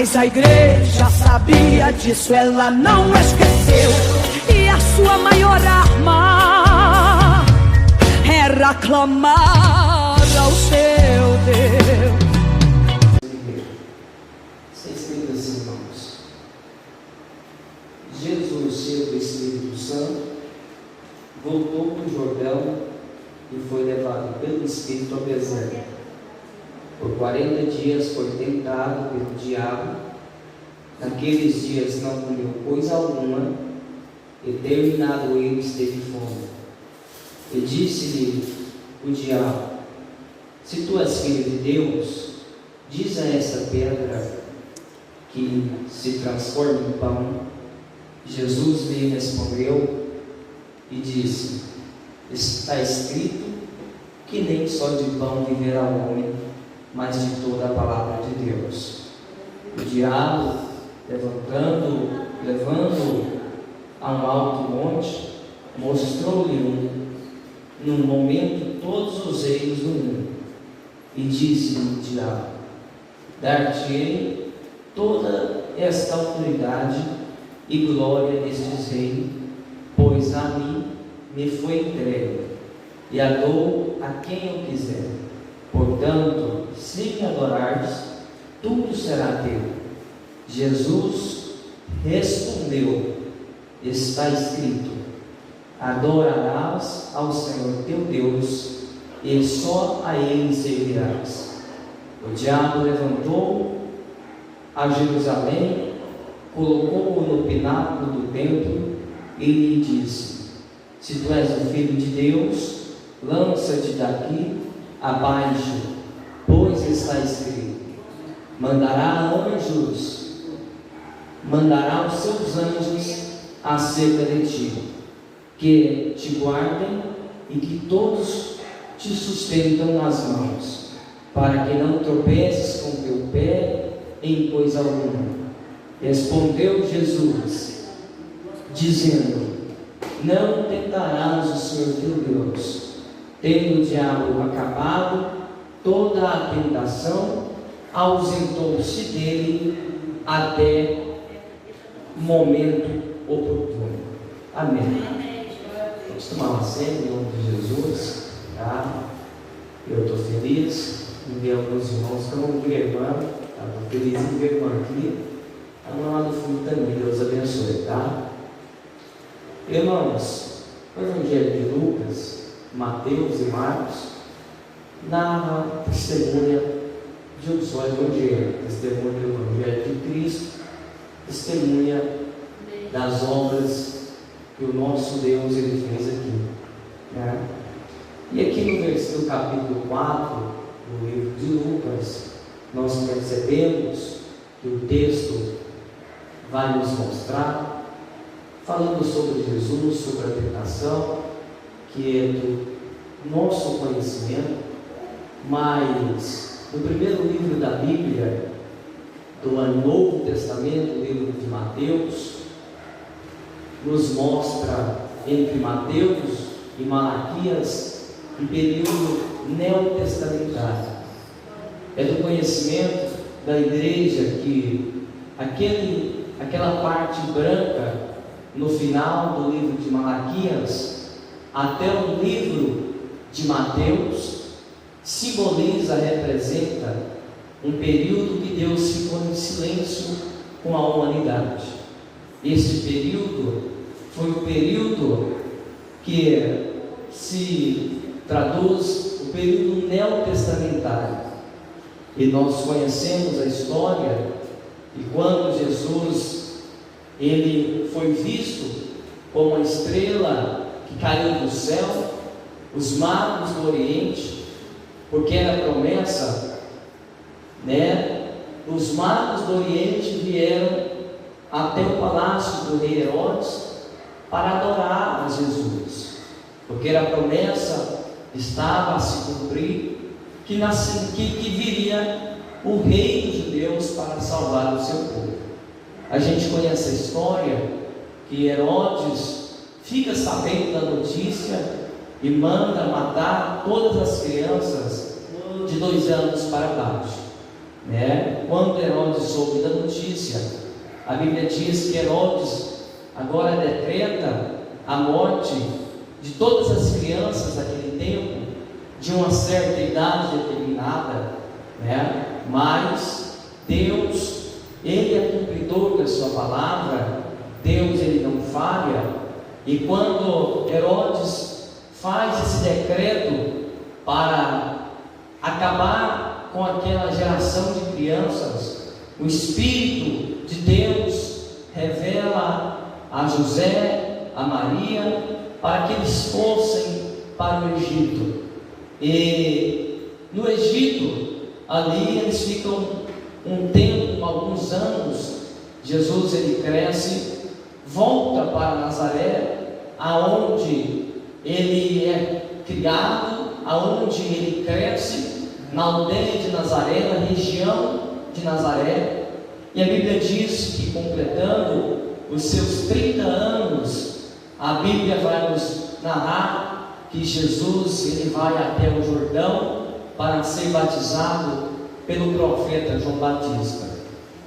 Mas a igreja sabia disso, ela não esqueceu. E a sua maior arma era clamar ao seu Deus. Está escrito assim, irmãos: Jesus, cheio do Espírito Santo, voltou para o Jordão e foi levado pelo Espírito ao deserto. Por 40 dias foi tentado pelo diabo. Naqueles dias não comeu coisa alguma, e terminado ele teve fome. E disse-lhe o diabo: se tu és filho de Deus, diz a essa pedra que se transforme em pão. Jesus lhe respondeu e disse: está escrito que nem só de pão viverá o homem, mas de toda a palavra de Deus. O diabo, levando a um alto monte, mostrou-lhe num momento todos os reinos do mundo, e disse-lhe o diabo: dar-te-ei toda esta autoridade e glória destes reinos, pois a mim me foi entregue, e a dou a quem eu quiser. Portanto, se me adorares, tudo será teu. Jesus respondeu: está escrito: adorarás ao Senhor teu Deus, e só a Ele servirás. O diabo levantou a Jerusalém, colocou-o no pináculo do templo e lhe disse: se tu és o Filho de Deus, lança-te daqui abaixo, pois está escrito: mandará os seus anjos acerca de ti, que te guardem e que todos te sustentam nas mãos, para que não tropeces com teu pé em coisa alguma. Respondeu Jesus, dizendo: não tentarás o Senhor teu Deus. Tendo o diabo acabado toda a tentação, ausentou-se dele até momento oportuno. Amém. Vamos tomar uma ceia em nome de Jesus, tá? Eu estou feliz em ver alguns irmãos que eu não vi a irmã, tá? Estou feliz em ver a irmã aqui, a irmã lá do fundo também. Deus abençoe, tá? Irmãos, o Evangelho de Lucas, Mateus e Marcos narra testemunha de um só evangelho, testemunha do Evangelho de Cristo, testemunha das obras que o nosso Deus ele fez aqui, né? E aqui no capítulo 4 do livro de Lucas, nós percebemos que o texto vai nos mostrar, falando sobre Jesus, sobre a tentação, que é do nosso conhecimento, mas no primeiro livro da Bíblia, do Novo Testamento, o livro de Mateus, nos mostra entre Mateus e Malaquias um período neotestamentário. É do conhecimento da igreja que aquela parte branca no final do livro de Malaquias até o livro de Mateus simboliza, representa um período que Deus ficou em silêncio com a humanidade. Este período foi o período que se traduz o período neotestamentário. E nós conhecemos a história, e quando Jesus ele foi visto como uma estrela que caiu do céu, os magos do Oriente, porque era promessa, né? Os magos do Oriente vieram até o palácio do rei Herodes para adorar a Jesus, porque era promessa, estava a se cumprir, que viria o rei dos judeus para salvar o seu povo. A gente conhece a história que Herodes fica sabendo da notícia e manda matar todas as crianças de 2 anos para baixo, né? Quando Herodes soube da notícia, a Bíblia diz que Herodes agora decreta a morte de todas as crianças daquele tempo, de uma certa idade determinada, né? Mas Deus, Ele é cumpridor da sua palavra. Deus, Ele não falha. E quando Herodes faz esse decreto para acabar com aquela geração de crianças, o Espírito de Deus revela a José, a Maria, para que eles fossem para o Egito. E no Egito, ali eles ficam um tempo, alguns anos. Jesus, ele cresce, volta para Nazaré, aonde ele é criado, aonde ele cresce, na aldeia de Nazaré, na região de Nazaré. E a Bíblia diz que, completando os seus 30 anos, a Bíblia vai nos narrar que Jesus, ele vai até o Jordão para ser batizado pelo profeta João Batista.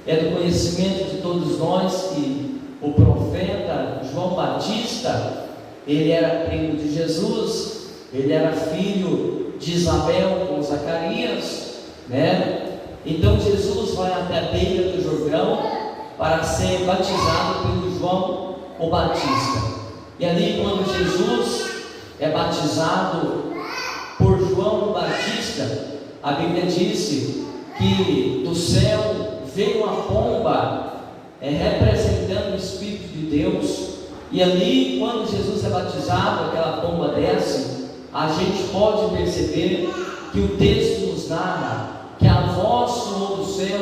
É do conhecimento de todos nós que o profeta João Batista, ele era primo de Jesus, ele era filho de Isabel com Zacarias, né? Então Jesus vai até a beira do Jordão para ser batizado pelo João o Batista. E ali, quando Jesus é batizado por João o Batista, a Bíblia disse que do céu veio uma pomba representando o Espírito de Deus. E ali, quando Jesus é batizado, aquela pomba desce. A gente pode perceber que o texto nos narra que a voz soou do céu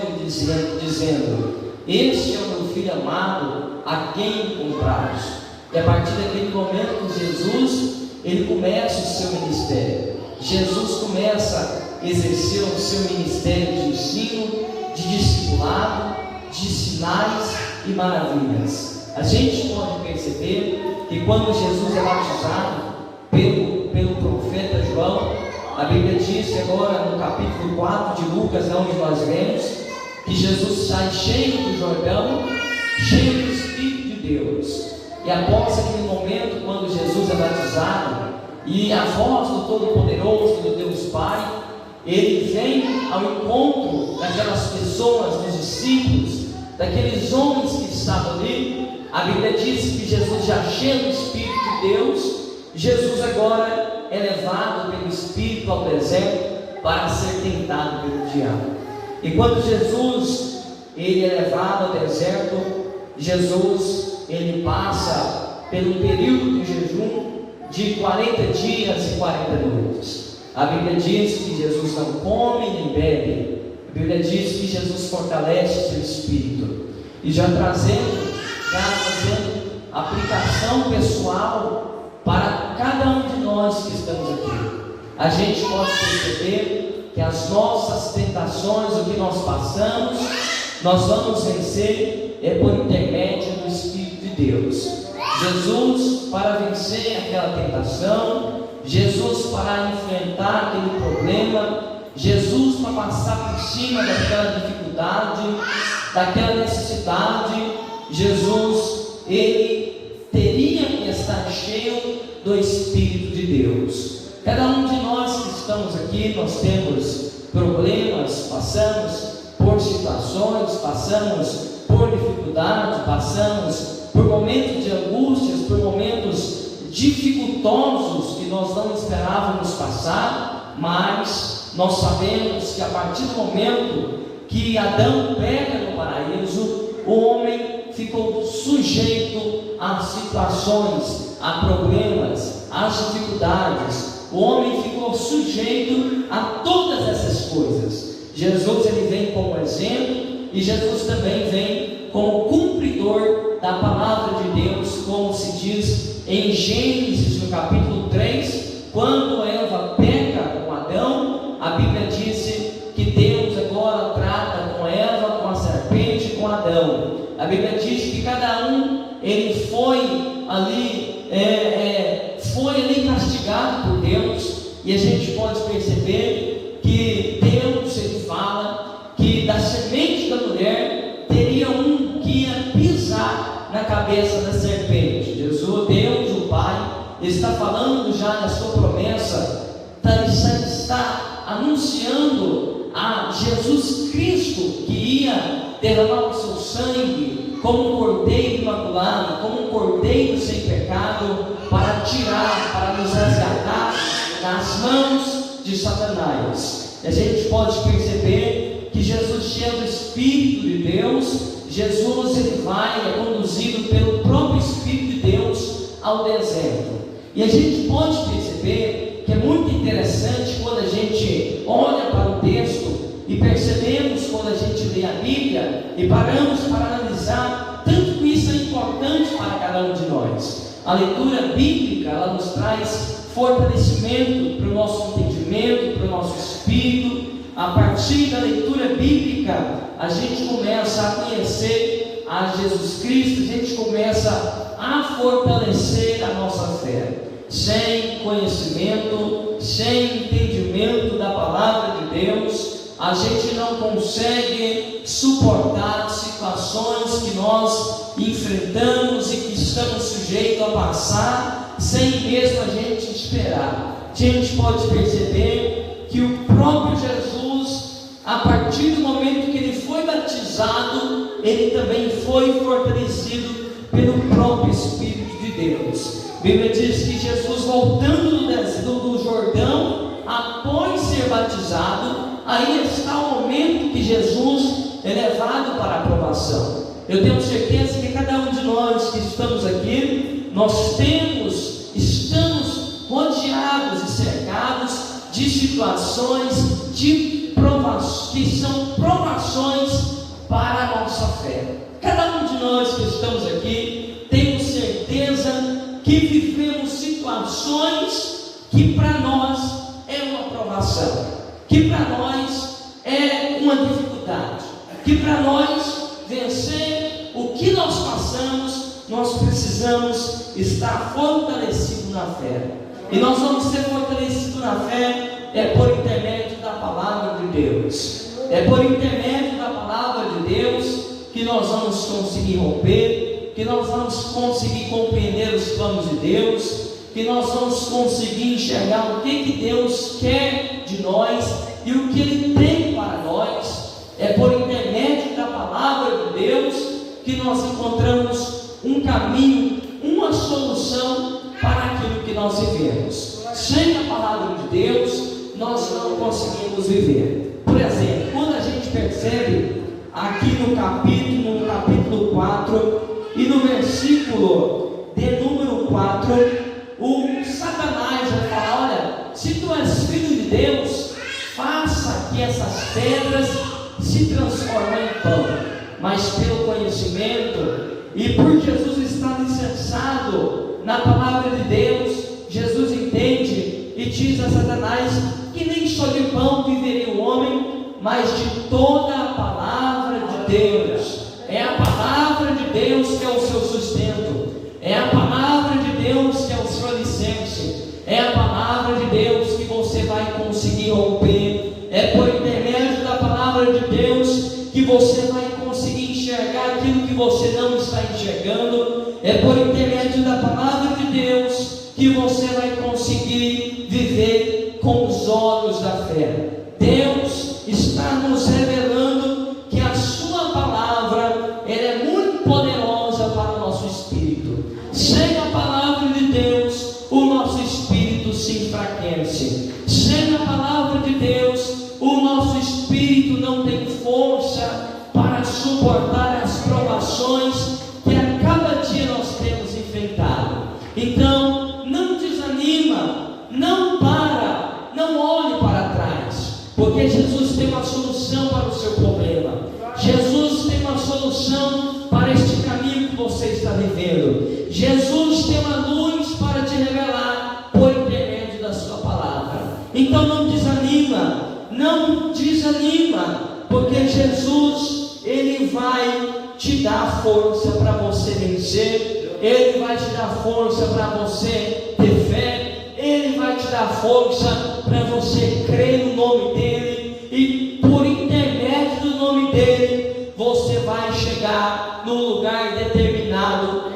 dizendo: este é o meu filho amado, a quem comprados. E a partir daquele momento, Jesus, ele começa o seu ministério. Jesus começa a exercer o seu ministério de ensino, de discipulado, de sinais e maravilhas. A gente pode perceber que quando Jesus é batizado pelo profeta João, a Bíblia diz que agora no capítulo 4 de Lucas, onde nós lemos, que Jesus sai cheio do Jordão, cheio do Espírito de Deus. E após aquele momento, quando Jesus é batizado, e a voz do Todo-Poderoso, do Deus Pai, ele vem ao encontro daquelas pessoas, dos discípulos, daqueles homens que estavam ali. A Bíblia diz que Jesus, já cheio do Espírito de Deus, Jesus agora é levado pelo Espírito ao deserto para ser tentado pelo diabo. E quando Jesus ele é levado ao deserto, Jesus ele passa pelo período de jejum de 40 dias e 40 noites. A Bíblia diz que Jesus não come nem bebe. A Bíblia diz que Jesus fortalece seu espírito. E já fazendo aplicação pessoal para cada um de nós que estamos aqui, a gente pode perceber que as nossas tentações, o que nós passamos, nós vamos vencer por intermédio do Espírito de Deus. Jesus para vencer aquela tentação, Jesus para enfrentar aquele problema, Jesus para passar por cima daquela dificuldade, daquela necessidade. Jesus, ele teria que estar cheio do Espírito de Deus. Cada um de nós que estamos aqui, nós temos problemas, passamos por situações, passamos por dificuldades, passamos por momentos de angústias, por momentos dificultosos que nós não esperávamos passar, mas nós sabemos que a partir do momento que Adão pega no paraíso, o homem ficou sujeito a situações, a problemas, às dificuldades. O homem ficou sujeito a todas essas coisas. Jesus ele vem como exemplo, e Jesus também vem como cumpridor da palavra de Deus, como se diz em Gênesis no capítulo 3, quando Eva peca com Adão. A Bíblia diz que Deus agora trata com Eva, com a serpente, com Adão. A Bíblia diz que cada um ele foi ali castigado por Deus. E a gente pode perceber que Deus ele fala que das cabeça da serpente. Jesus, Deus, o Pai, está falando já na sua promessa, está anunciando a Jesus Cristo que ia derramar o seu sangue como um cordeiro imaculado, como um cordeiro sem pecado, para tirar, para nos resgatar nas mãos de Satanás. E a gente pode perceber que Jesus, cheio do Espírito de Deus, Jesus ele é conduzido pelo próprio Espírito de Deus ao deserto. E a gente pode perceber que é muito interessante quando a gente olha para o texto e percebemos quando a gente lê a Bíblia e paramos para analisar tanto que isso é importante para cada um de nós. A leitura bíblica, ela nos traz fortalecimento para o nosso entendimento, para o nosso espírito. A partir da leitura bíblica, a gente começa a conhecer a Jesus Cristo, a gente começa a fortalecer a nossa fé. Sem conhecimento, sem entendimento da palavra de Deus, a gente não consegue suportar situações que nós enfrentamos e que estamos sujeitos a passar, sem mesmo a gente esperar. A gente pode perceber que o próprio Jesus, a partir do momento que ele foi batizado, ele também foi fortalecido pelo próprio Espírito de Deus. A Bíblia diz que Jesus, voltando do Jordão, após ser batizado, aí está o momento que Jesus é levado para a aprovação. Eu tenho certeza que cada um de nós que estamos aqui, estamos rodeados e cercados de situações que são provações para a nossa fé. Cada um de nós que estamos aqui, temos certeza que vivemos situações que para nós é uma provação, que para nós é uma dificuldade, que para nós vencer o que nós passamos, nós precisamos estar fortalecidos na fé. E nós vamos ser fortalecidos na fé por intermédio da palavra de Deus. É por intermédio da palavra de Deus que nós vamos conseguir romper, que nós vamos conseguir compreender os planos de Deus, que nós vamos conseguir enxergar o que Deus quer de nós e o que Ele tem para nós. É por intermédio da palavra de Deus que nós encontramos um caminho, uma solução para aquilo que nós vivemos. Sem a palavra de Deus, nós não conseguimos viver. Por exemplo, quando a gente percebe aqui no capítulo 4 e no versículo de número 4, o Satanás vai falar: olha, se tu és filho de Deus, faça que essas pedras se transformem em pão. Mas pelo conhecimento e por Jesus estar alicerçado na palavra de Deus, Jesus entende e diz a Satanás que nem só de pão viveria o homem, mas de toda a palavra de Deus. É a palavra de Deus que é o seu sustento, é a palavra de Deus que é o seu alicerce, é a palavra de Deus que você vai conseguir romper. É por intermédio da palavra de Deus que você vai conseguir enxergar aquilo que você não está enxergando. É por intermédio da palavra de Deus que você vai conseguir viver com os olhos da fé. Deus está nos revelando que a sua palavra ela é muito poderosa para o nosso espírito. Sem a palavra de Deus, o nosso espírito se enfraquece. Sem a palavra de Deus, o nosso espírito não tem força para suportar as provações que a cada dia nós temos enfrentado. Então, não desanima, não olhe para trás, porque Jesus tem uma solução para o seu problema. Jesus tem uma solução para este caminho que você está vivendo. Jesus tem uma luz para te revelar por intermédio da sua palavra. Então não desanima, porque Jesus, Ele vai te dar força para você vencer, Ele vai te dar força para você ter fé, Ele vai te dar força para você crer no nome dEle, e por intermédio do nome dEle, você vai chegar no lugar determinado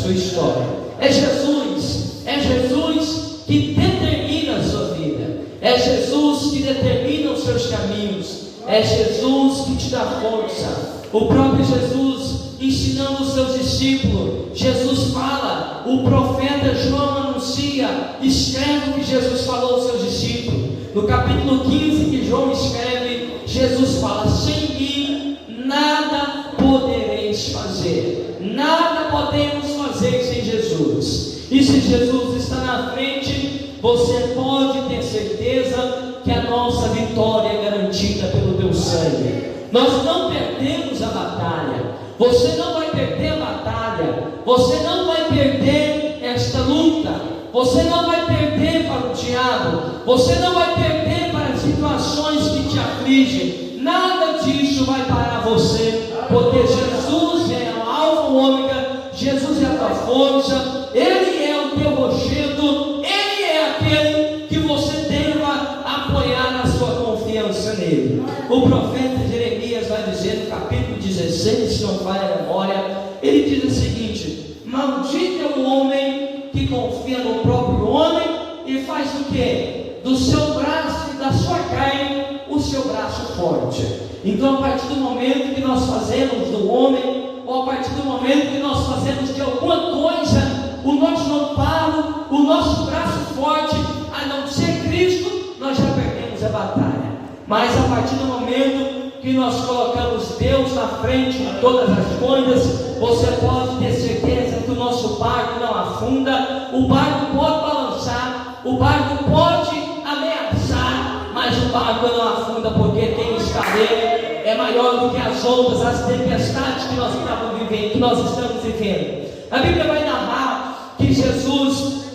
sua história. É Jesus que determina a sua vida. É Jesus que determina os seus caminhos. É Jesus que te dá força. O próprio Jesus ensinando os seus discípulos. Jesus fala, o profeta João anuncia, escreve o que Jesus falou aos seus discípulos. No capítulo 15 que João escreve, Jesus fala: sem mim nada podereis fazer. Nada podemos fazer sem Jesus. E se Jesus está na frente, você pode ter certeza que a nossa vitória é garantida pelo teu sangue. Nós não perdemos a batalha. Você não vai perder a batalha. Você não vai perder esta luta. Você não vai perder para o diabo. Você não vai perder para situações que te afligem. Nada disso vai parar você, porque Jesus é o alfa e o ômega. Jesus é a tua força. Ele é o teu rochedo. Ele é aquele que você deva apoiar a sua confiança nele. O profeta Jeremias vai dizer no capítulo 16, se não falha a memória, ele diz o seguinte: maldito é o homem que confia no próprio homem e faz o quê? Do seu braço e da sua carne o seu braço forte. Então, a partir do momento que nós fazemos do homem, ou a partir do momento que nós fazemos de alguma coisa o nosso amparo, o nosso braço forte, a não ser Cristo, nós já perdemos a batalha. Mas a partir do momento que nós colocamos Deus na frente de todas as coisas, você pode ter certeza que o nosso barco não afunda. O barco pode balançar, o barco pode ameaçar, mas o barco não afunda, porque quem está nele é maior do que as ondas, as tempestades que nós estamos vivendo. A Bíblia vai narrar que Jesus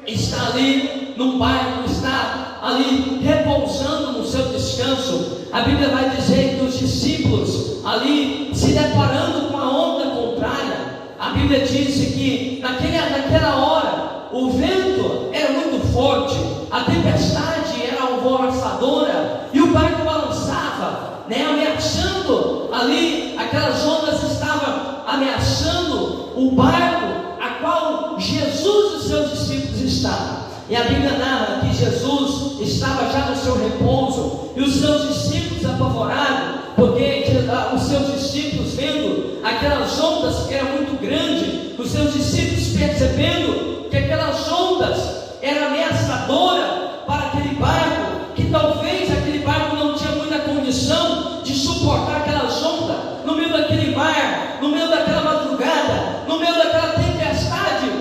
está ali num barco, está ali repousando no seu descanso. A Bíblia vai dizer que os discípulos ali se deparando com a onda contrária. A Bíblia diz que naquela hora o vento era muito forte, a tempestade era alvoroçadora e o barco balançava, ameaçando ali, aquelas ondas estavam ameaçando o barco a qual Jesus e os seus discípulos estavam. E a Bíblia narra que Jesus estava já no seu repouso e os seus discípulos apavorados, porque os seus discípulos vendo aquelas ondas que eram muito grandes, os seus discípulos percebendo que aquelas ondas eram ameaçadoras para aquele barco, que talvez aquele barco não tinha muita condição de suportar aquelas ondas, no meio daquele mar, no meio daquela madrugada, no meio daquela tempestade.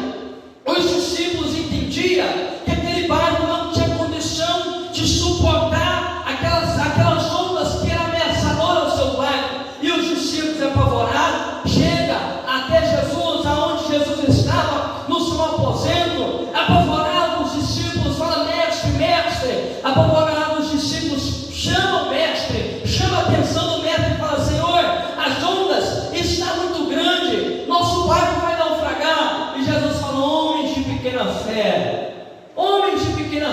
Os discípulos entendiam que aquele barco não tinha condição de suportar aquelas ondas que eram ameaçadoras ao seu barco, e os discípulos apavorados chegam até Jesus, aonde Jesus estava, no seu aposento. Apavorados, os discípulos falam: mestre, mestre. Apavorados, os discípulos chamam o mestre, chama a atenção do mestre e fala: Senhor, as ondas estão muito grandes, nosso barco vai naufragar. E Jesus falou: homens de pequena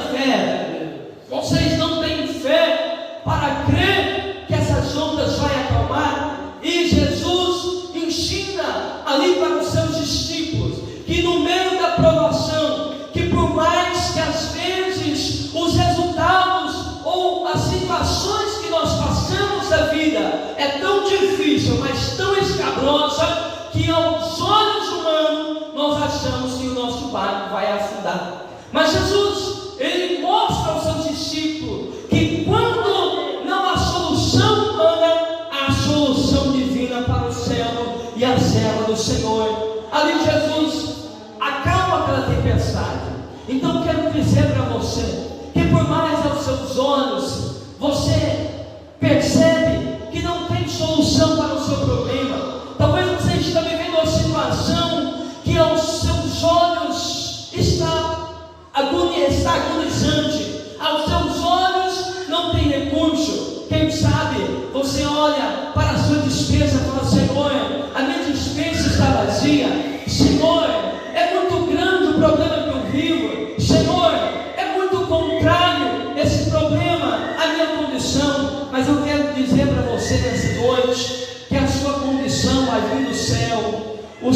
fé, vocês não têm fé para crer que essas ondas vão acalmar? E Jesus ensina ali para os seus discípulos que no meio da provação, que por mais que às vezes os resultados ou as situações que nós passamos da vida é tão difícil, mas tão escabrosa, que aos olhos humanos nós achamos que o nosso barco vai afundar. Mas Jesus, ele mostra aos seus discípulos que quando não há solução humana, há solução divina para o servo e a serva do Senhor. Ali Jesus acalma aquela tempestade. Então quero dizer para você que por mais aos seus olhos você percebe que não tem solução para o seu problema, talvez você esteja vivendo uma situação que aos seus olhos está agonizante, aos seus olhos não tem recurso. Quem sabe você olha para a sua despesa e fala: Senhor, a minha despesa está vazia. Senhor, é muito grande o problema que eu vivo. Senhor, é muito contrário esse problema à minha condição. Mas eu quero dizer para você nessa noite que a sua condição vai vir do céu. O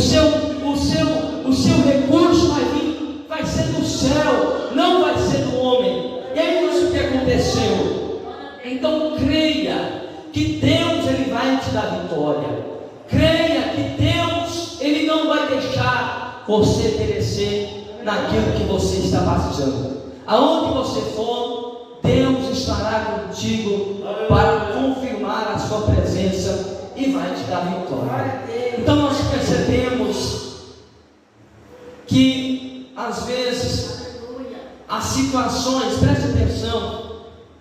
Então creia que Deus ele vai te dar vitória. Creia que Deus ele não vai deixar você perecer naquilo que você está passando. Aonde você for, Deus estará contigo para confirmar a sua presença e vai te dar vitória. Então nós percebemos que às vezes as situações, preste atenção,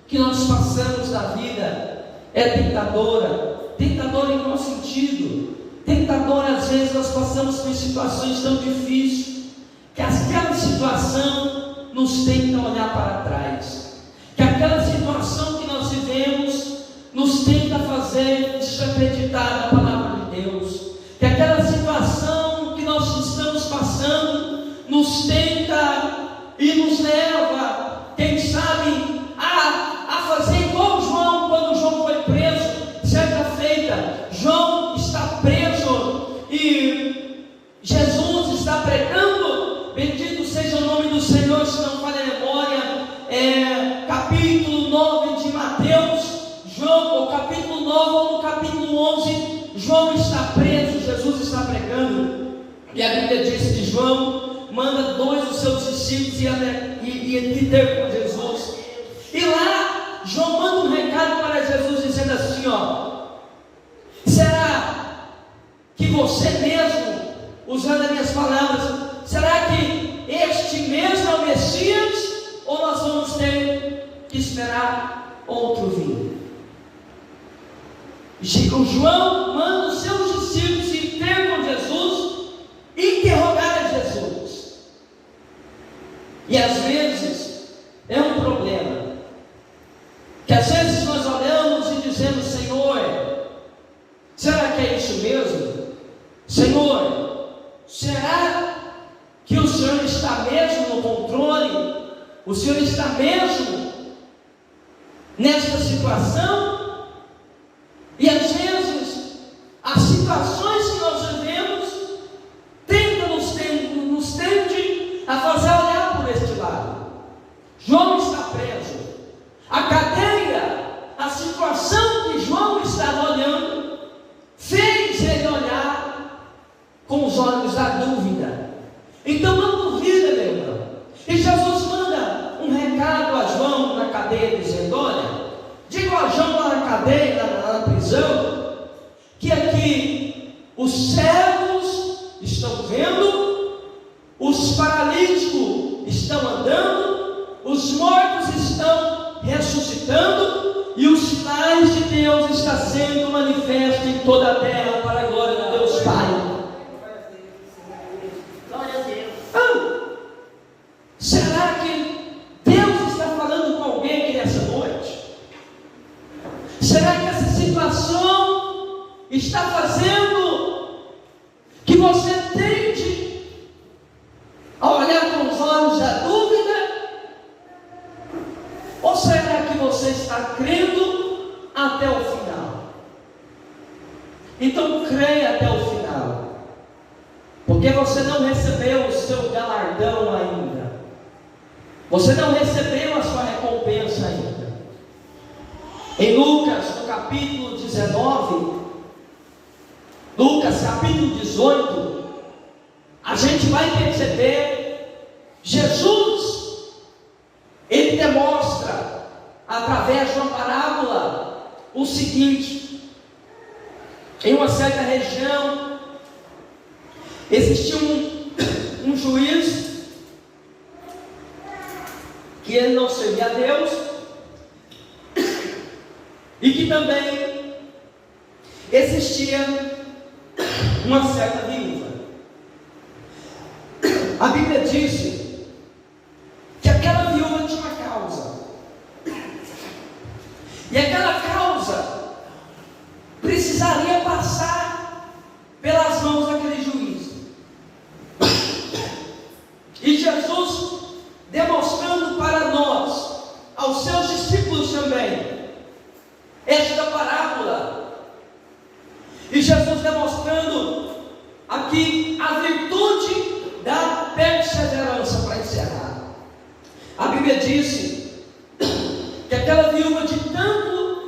que nós passamos na vida é tentadora. Tentadora em qual sentido? Tentadora, às vezes nós passamos por situações tão difíceis que aquela situação nos tenta olhar para trás, que aquela situação que nós vivemos nos tenta fazer desacreditar na palavra de Deus, que aquela situação que nós estamos passando nos tenta e nos leva, quem sabe, a fazer igual João, quando João foi preso, certa feita, João está preso e Jesus está pregando, bendito seja o nome do Senhor, se não falha a memória, capítulo 9 de Mateus, João, ou capítulo 9 ou no capítulo 11, João está preso, Jesus está pregando, e a Bíblia diz que João manda 2 dos seus discípulos e ter com Jesus, e lá João manda um recado para Jesus dizendo assim, será que você mesmo, usando as minhas palavras, será que este mesmo é o Messias, ou nós vamos ter que esperar outro vir? O João manda os seus discípulos ir ter com Jesus e interrogar a Jesus. E às vezes é um problema, que às vezes nós olhamos e dizemos, Senhor, será que é isso mesmo? Senhor, será que o Senhor está mesmo no controle? O Senhor está mesmo nesta situação? E às vezes as situações que nós vivemos nos tende a fazer olhar por este lado. João está preso, a cadeia, a situação que João estava olhando fez ele olhar com os olhos da dúvida. Então não duvida, meu irmão. E Jesus manda um recado a João na cadeia, dizendo, olha, diga a João lá na cadeia, na prisão, que aqui os cegos estão vendo, os paralíticos estão andando, os mortos estão ressuscitando, e os sinais de Deus estão sendo manifestos em toda a terra para a glória de Deus Pai. Glória a Deus. Será que Deus está falando com alguém aqui nessa noite? Será que essa situação está fazendo que você tente a olhar com os olhos da dúvida? Ou será que você está crendo até o final? Então creia até o final, porque você não recebeu o seu galardão ainda, você não recebeu a sua recompensa ainda. Em Lucas, no capítulo 19, Lucas capítulo 18, a gente vai perceber, Jesus, ele demonstra, através de uma parábola, o seguinte: em uma certa região, existia um juiz, que ele não servia a Deus, e que também existia uma certa viúva. A Bíblia diz que aquela viúva tinha uma causa, e aquela causa precisaria passar pelas mãos daquele juiz. E Jesus, demonstrando para nós, aos seus discípulos também, esta parábola, e Jesus demonstrando aqui a virtude da perseverança, para encerrar. A Bíblia disse que aquela viúva, de tanto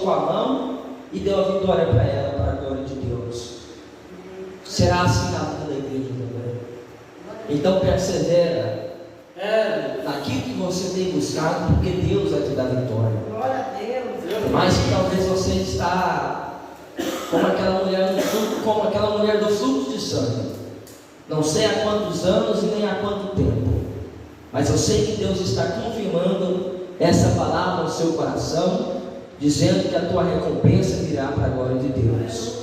com a mão e deu a vitória para ela, para a glória de Deus. Será assim na vida da igreja também. Então persevera naquilo que você tem buscado, porque Deus vai te dar vitória. Glória a Deus. Mas que talvez você está como aquela mulher do fluxo de sangue. Não sei há quantos anos e nem há quanto tempo, mas eu sei que Deus está confirmando essa palavra no seu coração, dizendo que a tua recompensa virá para a glória de Deus,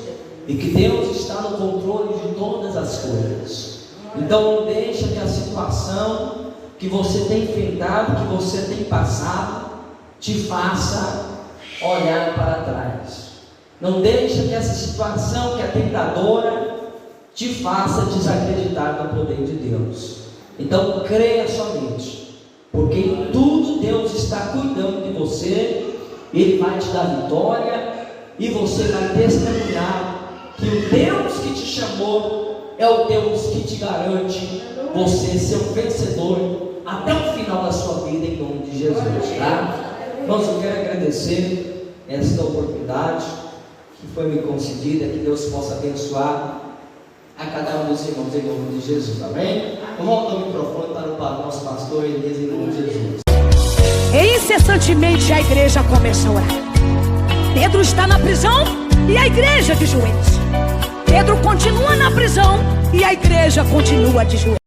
e que Deus está no controle de todas as coisas. Então não deixa que a situação que você tem enfrentado, que você tem passado, te faça olhar para trás. Não deixa que essa situação que é tentadora te faça desacreditar no poder de Deus. Então creia somente, porque em tudo Deus está cuidando de você. Ele vai te dar vitória, e você vai testemunhar que o Deus que te chamou é o Deus que te garante você ser um vencedor até o final da sua vida, em nome de Jesus, tá? Irmãos, eu quero agradecer esta oportunidade que foi me concedida, que Deus possa abençoar a cada um dos irmãos, em nome de Jesus, amém? Vamos voltar o microfone para o nosso pastor Elias, em nome de Jesus. Incessantemente a igreja começa a orar. Pedro está na prisão e a igreja de joelhos. Pedro continua na prisão e a igreja continua de joelhos.